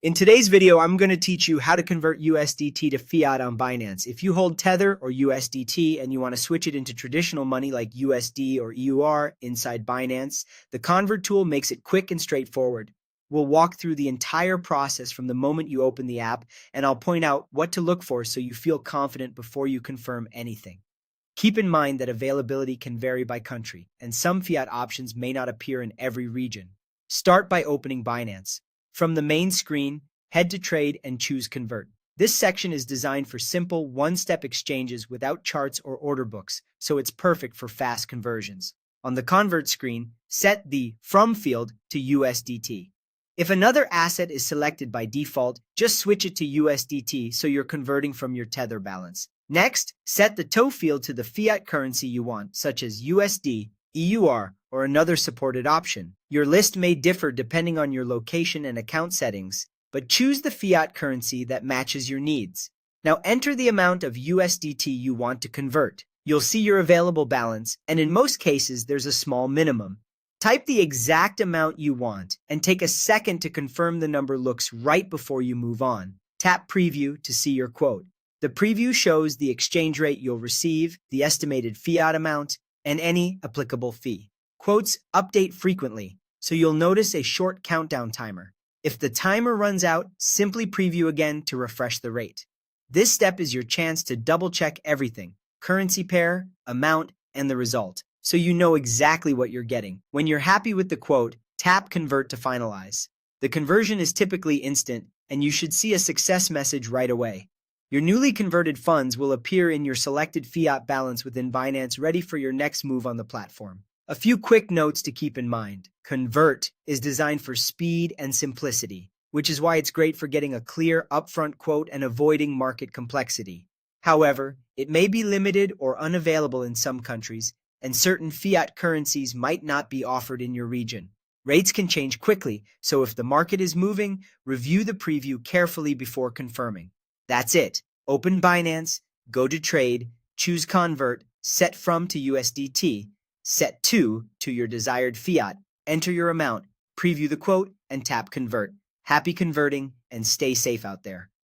In today's video, I'm going to teach you how to convert USDT to fiat on Binance. If you hold Tether or USDT and you want to switch it into traditional money like USD or EUR inside Binance, the Convert tool makes it quick and straightforward. We'll walk through the entire process from the moment you open the app, and I'll point out what to look for so you feel confident before you confirm anything. Keep in mind that availability can vary by country, and some fiat options may not appear in every region. Start by opening Binance. From the main screen, head to Trade and choose Convert. This section is designed for simple, one-step exchanges without charts or order books, so it's perfect for fast conversions. On the Convert screen, set the From field to USDT. If another asset is selected by default, just switch it to USDT so you're converting from your Tether balance. Next, set the To field to the fiat currency you want, such as USD, EUR, or another supported option. Your list may differ depending on your location and account settings, but choose the fiat currency that matches your needs. Now enter the amount of USDT you want to convert. You'll see your available balance, and in most cases, there's a small minimum. Type the exact amount you want, and take a second to confirm the number looks right before you move on. Tap Preview to see your quote. The preview shows the exchange rate you'll receive, the estimated fiat amount, and any applicable fee. Quotes update frequently, so you'll notice a short countdown timer. If the timer runs out, simply preview again to refresh the rate. This step is your chance to double-check everything, currency pair, amount, and the result, so you know exactly what you're getting. When you're happy with the quote, tap Convert to finalize. The conversion is typically instant, and you should see a success message right away. Your newly converted funds will appear in your selected fiat balance within Binance, ready for your next move on the platform. A few quick notes to keep in mind. Convert is designed for speed and simplicity, which is why it's great for getting a clear upfront quote and avoiding market complexity. However, it may be limited or unavailable in some countries, and certain fiat currencies might not be offered in your region. Rates can change quickly, so if the market is moving, review the preview carefully before confirming. That's it. Open Binance, go to Trade, choose Convert, set From to USDT, set to your desired fiat, enter your amount, preview the quote, and tap Convert. Happy converting, and stay safe out there.